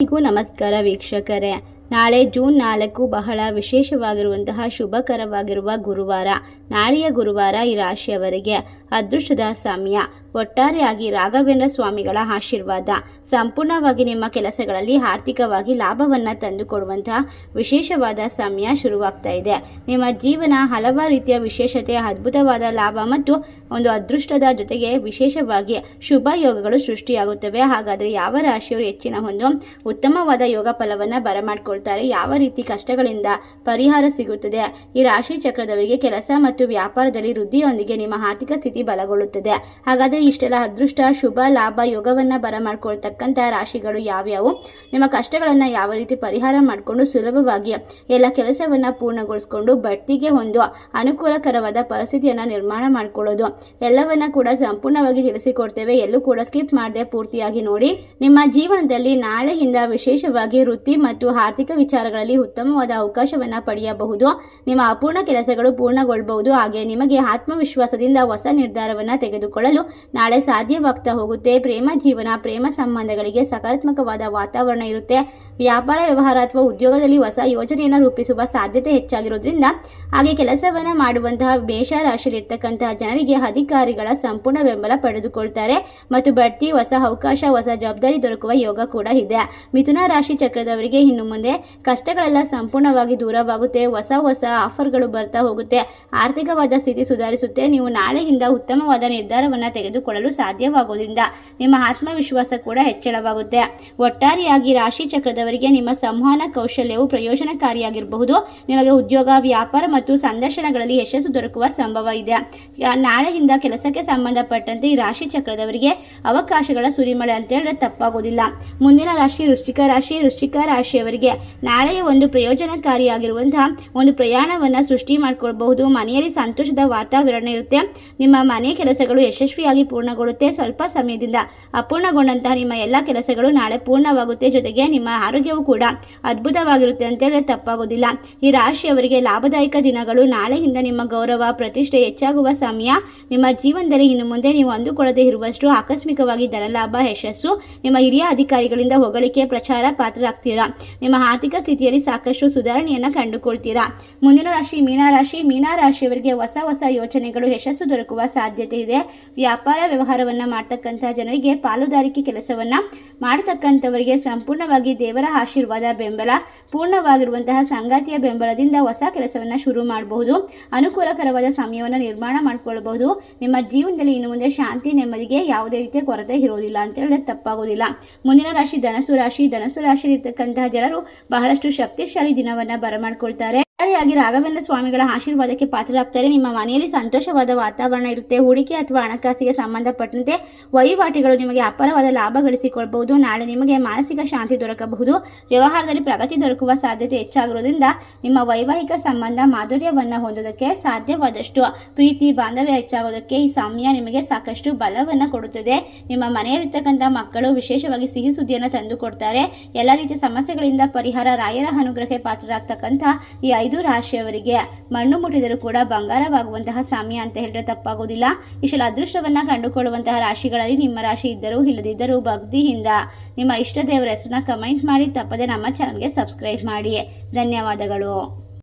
ಎಲ್ಲರಿಗೂ ನಮಸ್ಕಾರ ವೀಕ್ಷಕರೇ. ನಾಳೆ ಜೂನ್ 4 ಬಹಳ ವಿಶೇಷವಾಗಿರುವಂತಹ ಶುಭಕರವಾಗಿರುವ ಗುರುವಾರ. ನಾಳೆಯ ಗುರುವಾರ ಈ ರಾಶಿಯವರಿಗೆ ಅದೃಷ್ಟದ ಸಮಯ. ಒಟ್ಟಾರೆಯಾಗಿ ರಾಘವೇಂದ್ರ ಸ್ವಾಮಿಗಳ ಆಶೀರ್ವಾದ ಸಂಪೂರ್ಣವಾಗಿ ನಿಮ್ಮ ಕೆಲಸಗಳಲ್ಲಿ ಆರ್ಥಿಕವಾಗಿ ಲಾಭವನ್ನು ತಂದುಕೊಡುವಂತಹ ವಿಶೇಷವಾದ ಸಮಯ ಶುರುವಾಗ್ತಾ ಇದೆ. ನಿಮ್ಮ ಜೀವನ ಹಲವಾರು ರೀತಿಯ ವಿಶೇಷತೆ, ಅದ್ಭುತವಾದ ಲಾಭ ಮತ್ತು ಒಂದು ಅದೃಷ್ಟದ ಜೊತೆಗೆ ವಿಶೇಷವಾಗಿ ಶುಭ ಯೋಗಗಳು ಸೃಷ್ಟಿಯಾಗುತ್ತವೆ. ಹಾಗಾದರೆ ಯಾವ ರಾಶಿಯವರು ಹೆಚ್ಚಿನ ಒಂದು ಉತ್ತಮವಾದ ಯೋಗ ಫಲವನ್ನು ಬರಮಾಡ್ಕೊಳ್ತಾರೆ, ಯಾವ ರೀತಿ ಕಷ್ಟಗಳಿಂದ ಪರಿಹಾರ ಸಿಗುತ್ತದೆ, ಈ ರಾಶಿ ಚಕ್ರದವರಿಗೆ ಕೆಲಸ ಮತ್ತು ವ್ಯಾಪಾರದಲ್ಲಿ ವೃದ್ಧಿಯೊಂದಿಗೆ ನಿಮ್ಮ ಆರ್ಥಿಕ ಸ್ಥಿತಿ ಬಲಗೊಳ್ಳುತ್ತದೆ. ಹಾಗಾದರೆ ಇಷ್ಟೆಲ್ಲ ಅದೃಷ್ಟ, ಶುಭ, ಲಾಭ, ಯೋಗವನ್ನು ಬರಮಾಡ್ಕೊಳ್ತಕ್ಕಂಥ ರಾಶಿಗಳು ಯಾವ್ಯಾವು, ನಿಮ್ಮ ಕಷ್ಟಗಳನ್ನು ಯಾವ ರೀತಿ ಪರಿಹಾರ ಮಾಡಿಕೊಂಡು ಸುಲಭವಾಗಿ ಎಲ್ಲ ಕೆಲಸವನ್ನು ಪೂರ್ಣಗೊಳಿಸಿಕೊಂಡು ಬಡ್ತಿಗೆ ಒಂದು ಅನುಕೂಲಕರವಾದ ಪರಿಸ್ಥಿತಿಯನ್ನು ನಿರ್ಮಾಣ ಮಾಡಿಕೊಳ್ಳೋದು, ಎಲ್ಲವನ್ನ ಕೂಡ ಸಂಪೂರ್ಣವಾಗಿ ತಿಳಿಸಿಕೊಡ್ತೇವೆ. ಎಲ್ಲೂ ಕೂಡ ಸ್ಕಿಪ್ ಮಾಡದೆ ಪೂರ್ತಿಯಾಗಿ ನೋಡಿ. ನಿಮ್ಮ ಜೀವನದಲ್ಲಿ ನಾಳೆಯಿಂದ ವಿಶೇಷವಾಗಿ ವೃತ್ತಿ ಮತ್ತು ಆರ್ಥಿಕ ವಿಚಾರಗಳಲ್ಲಿ ಉತ್ತಮವಾದ ಅವಕಾಶವನ್ನು ಪಡೆಯಬಹುದು. ನಿಮ್ಮ ಅಪೂರ್ಣ ಕೆಲಸಗಳು ಪೂರ್ಣಗೊಳ್ಳಬಹುದು. ಹಾಗೆ ನಿಮಗೆ ಆತ್ಮವಿಶ್ವಾಸದಿಂದ ಹೊಸ ನಿರ್ಧಾರವನ್ನು ತೆಗೆದುಕೊಳ್ಳಲು ನಾಳೆ ಸಾಧ್ಯವಾಗ್ತಾ ಹೋಗುತ್ತೆ. ಪ್ರೇಮ ಜೀವನ, ಪ್ರೇಮ ಸಂಬಂಧಗಳಿಗೆ ಸಕಾರಾತ್ಮಕವಾದ ವಾತಾವರಣ ಇರುತ್ತೆ. ವ್ಯಾಪಾರ, ವ್ಯವಹಾರ ಅಥವಾ ಉದ್ಯೋಗದಲ್ಲಿ ಹೊಸ ಯೋಜನೆಯನ್ನು ರೂಪಿಸುವ ಸಾಧ್ಯತೆ ಹೆಚ್ಚಾಗಿರೋದ್ರಿಂದ ಹಾಗೆ ಕೆಲಸವನ್ನು ಮಾಡುವಂತಹ ಮೇಷ ರಾಶಿಯಲ್ಲಿರ್ತಕ್ಕಂತಹ ಜನರಿಗೆ ಅಧಿಕಾರಿಗಳ ಸಂಪೂರ್ಣ ಬೆಂಬಲ ಪಡೆದುಕೊಳ್ತಾರೆ ಮತ್ತು ಬಡ್ತಿ, ಹೊಸ ಅವಕಾಶ, ಹೊಸ ಜವಾಬ್ದಾರಿ ದೊರಕುವ ಯೋಗ ಕೂಡ ಇದೆ. ಮಿಥುನ ರಾಶಿ ಚಕ್ರದವರಿಗೆ ಇನ್ನು ಮುಂದೆ ಕಷ್ಟಗಳೆಲ್ಲ ಸಂಪೂರ್ಣವಾಗಿ ದೂರವಾಗುತ್ತೆ. ಹೊಸ ಆಫರ್ಗಳು ಬರ್ತಾ ಹೋಗುತ್ತೆ. ಆರ್ಥಿಕವಾದ ಸ್ಥಿತಿ ಸುಧಾರಿಸುತ್ತೆ. ನೀವು ನಾಳೆಯಿಂದ ಉತ್ತಮವಾದ ನಿರ್ಧಾರವನ್ನು ತೆಗೆದುಕೊಳ್ಳಲು ಸಾಧ್ಯವಾಗುವುದರಿಂದ ನಿಮ್ಮ ಆತ್ಮವಿಶ್ವಾಸ ಕೂಡ ಹೆಚ್ಚಳವಾಗುತ್ತೆ. ಒಟ್ಟಾರೆಯಾಗಿ ರಾಶಿ ಚಕ್ರದವರಿಗೆ ನಿಮ್ಮ ಸಂವಹನ ಕೌಶಲ್ಯವು ಪ್ರಯೋಜನಕಾರಿಯಾಗಿರಬಹುದು. ನಿಮಗೆ ಉದ್ಯೋಗ, ವ್ಯಾಪಾರ ಮತ್ತು ಸಂದರ್ಶನಗಳಲ್ಲಿ ಯಶಸ್ಸು ದೊರಕುವ ಸಂಭವ ಇದೆ. ನಾಳೆಯಿಂದ ಕೆಲಸಕ್ಕೆ ಸಂಬಂಧಪಟ್ಟಂತೆ ಈ ರಾಶಿ ಚಕ್ರದವರಿಗೆ ಅವಕಾಶಗಳ ಸುರಿಮಳೆ ಅಂತ ಹೇಳಿದ್ರೆ ತಪ್ಪಾಗೋದಿಲ್ಲ. ಮುಂದಿನ ರಾಶಿ ವೃಶ್ಚಿಕ ರಾಶಿ. ವೃಶ್ಚಿಕ ರಾಶಿಯವರಿಗೆ ನಾಳೆಯ ಒಂದು ಪ್ರಯೋಜನಕಾರಿಯಾಗಿರುವಂತಹ ಒಂದು ಪ್ರಯಾಣವನ್ನು ಸೃಷ್ಟಿ ಮಾಡಿಕೊಳ್ಬಹುದು. ಮನೆಯಲ್ಲಿ ಸಂತೋಷದ ವಾತಾವರಣ ಇರುತ್ತೆ. ನಿಮ್ಮ ಮನೆ ಕೆಲಸಗಳು ಯಶಸ್ವಿಯಾಗಿ ಪೂರ್ಣಗೊಳ್ಳುತ್ತೆ. ಸ್ವಲ್ಪ ಸಮಯದಿಂದ ಅಪೂರ್ಣಗೊಂಡಂತಹ ನಿಮ್ಮ ಎಲ್ಲ ಕೆಲಸಗಳು ನಾಳೆ ಪೂರ್ಣವಾಗುತ್ತೆ. ಜೊತೆಗೆ ನಿಮ್ಮ ಆರೋಗ್ಯವು ಕೂಡ ಅದ್ಭುತವಾಗಿರುತ್ತೆ ಅಂತ ಹೇಳಿದ್ರೆ ತಪ್ಪಾಗೋದಿಲ್ಲ. ಈ ರಾಶಿಯವರಿಗೆ ಲಾಭದಾಯಕ ದಿನಗಳು. ನಾಳೆಯಿಂದ ನಿಮ್ಮ ಗೌರವ, ಪ್ರತಿಷ್ಠೆ ಹೆಚ್ಚಾಗುವ ಸಮಯ. ನಿಮ್ಮ ಜೀವನದಲ್ಲಿ ಇನ್ನು ಮುಂದೆ ನೀವು ಅಂದುಕೊಳ್ಳದೆ ಇರುವಷ್ಟು ಆಕಸ್ಮಿಕವಾಗಿ ಧನಲಾಭ, ಯಶಸ್ಸು, ನಿಮ್ಮ ಹಿರಿಯ ಅಧಿಕಾರಿಗಳಿಂದ ಹೊಗಳಿಕೆ, ಪ್ರಚಾರ ಪಾತ್ರರಾಗ್ತೀರಾ. ನಿಮ್ಮ ಆರ್ಥಿಕ ಸ್ಥಿತಿಯಲ್ಲಿ ಸಾಕಷ್ಟು ಸುಧಾರಣೆಯನ್ನು ಕಂಡುಕೊಳ್ತೀರಾ. ಮುಂದಿನ ರಾಶಿ ಮೀನರಾಶಿ. ಮೀನರಾಶಿಯವರಿಗೆ ಹೊಸ ಯೋಚನೆಗಳು, ಯಶಸ್ಸು ದೊರಕುವ ಸಾಧ್ಯತೆ ಇದೆ. ವ್ಯಾಪಾರ ವ್ಯವಹಾರವನ್ನು ಮಾಡ್ತಕ್ಕಂಥ ಜನರಿಗೆ, ಪಾಲುದಾರಿಕೆ ಕೆಲಸವನ್ನು ಮಾಡತಕ್ಕಂಥವರಿಗೆ ಸಂಪೂರ್ಣವಾಗಿ ದೇವರ ಆಶೀರ್ವಾದ, ಬೆಂಬಲ, ಪೂರ್ಣವಾಗಿರುವಂತಹ ಸಂಗಾತಿಯ ಬೆಂಬಲದಿಂದ ಹೊಸ ಕೆಲಸವನ್ನು ಶುರು ಮಾಡಬಹುದು. ಅನುಕೂಲಕರವಾದ ಸಮಯವನ್ನು ನಿರ್ಮಾಣ ಮಾಡಿಕೊಳ್ಳಬಹುದು. ನಿಮ್ಮ ಜೀವನದಲ್ಲಿ ಇನ್ನು ಮುಂದೆ ಶಾಂತಿ, ನೆಮ್ಮದಿಗೆ ಯಾವುದೇ ರೀತಿಯ ಕೊರತೆ ಇರೋದಿಲ್ಲ ಅಂತ ಹೇಳಿದ್ರೆ ತಪ್ಪಾಗೋದಿಲ್ಲ. ಮುಂದಿನ ರಾಶಿ ಧನಸ್ಸು ರಾಶಿ. ಧನಸ್ಸು ರಾಶಿಯಲ್ಲಿರ್ತಕ್ಕಂತಹ ಜನರು ಬಹಳಷ್ಟು ಶಕ್ತಿಶಾಲಿ ದಿನವನ್ನು ಬರಮಾಡಿಕೊಳ್ತಾರೆ. ಹಾಗೆ ರಾಘವೇಂದ್ರ ಸ್ವಾಮಿಗಳ ಆಶೀರ್ವಾದಕ್ಕೆ ಪಾತ್ರರಾಗ್ತಾರೆ. ನಿಮ್ಮ ಮನೆಯಲ್ಲಿ ಸಂತೋಷವಾದ ವಾತಾವರಣ ಇರುತ್ತೆ. ಹೂಡಿಕೆ ಅಥವಾ ಹಣಕಾಸಿಗೆ ಸಂಬಂಧಪಟ್ಟಂತೆ ವಹಿವಾಟಿಗಳು ನಿಮಗೆ ಅಪಾರವಾದ ಲಾಭ ಗಳಿಸಿಕೊಳ್ಳಬಹುದು. ನಾಳೆ ನಿಮಗೆ ಮಾನಸಿಕ ಶಾಂತಿ ದೊರಕಬಹುದು. ವ್ಯವಹಾರದಲ್ಲಿ ಪ್ರಗತಿ ದೊರಕುವ ಸಾಧ್ಯತೆ ಹೆಚ್ಚಾಗಿರೋದ್ರಿಂದ ನಿಮ್ಮ ವೈವಾಹಿಕ ಸಂಬಂಧ ಮಾಧುರ್ಯವನ್ನು ಹೊಂದೋದಕ್ಕೆ, ಸಾಧ್ಯವಾದಷ್ಟು ಪ್ರೀತಿ ಬಾಂಧವ್ಯ ಹೆಚ್ಚಾಗೋದಕ್ಕೆ ಈ ಸಮಯ ನಿಮಗೆ ಸಾಕಷ್ಟು ಬಲವನ್ನು ಕೊಡುತ್ತದೆ. ನಿಮ್ಮ ಮನೆಯಲ್ಲಿರ್ತಕ್ಕಂಥ ಮಕ್ಕಳು ವಿಶೇಷವಾಗಿ ಸಿಹಿ ಸುದ್ದಿಯನ್ನು ತಂದು ಕೊಡ್ತಾರೆ. ಎಲ್ಲ ರೀತಿಯ ಸಮಸ್ಯೆಗಳಿಂದ ಪರಿಹಾರ, ರಾಯರ ಅನುಗ್ರಹಕ್ಕೆ ಪಾತ್ರರಾಗ್ತಕ್ಕಂಥ ಈ 5 ರಾಶಿಯವರಿಗೆ ಮಣ್ಣು ಮುಟ್ಟಿದರೂ ಕೂಡ ಬಂಗಾರವಾಗುವಂತಹ ಸಮಯ ಅಂತ ಹೇಳಿದ್ರೆ ತಪ್ಪಾಗೋದಿಲ್ಲ. ಇಷ್ಟೆಲ್ಲ ಅದೃಷ್ಟವನ್ನು ಕಂಡುಕೊಳ್ಳುವಂತಹ ರಾಶಿಗಳಲ್ಲಿ ನಿಮ್ಮ ರಾಶಿ ಇದ್ದರೂ ಇಲ್ಲದಿದ್ದರೂ ಭಕ್ತಿಯಿಂದ ನಿಮ್ಮ ಇಷ್ಟ ದೇವರ ಹೆಸರನ್ನ ಕಮೆಂಟ್ ಮಾಡಿ. ತಪ್ಪದೆ ನಮ್ಮ ಚಾನಲ್ಗೆ ಸಬ್ಸ್ಕ್ರೈಬ್ ಮಾಡಿ. ಧನ್ಯವಾದಗಳು.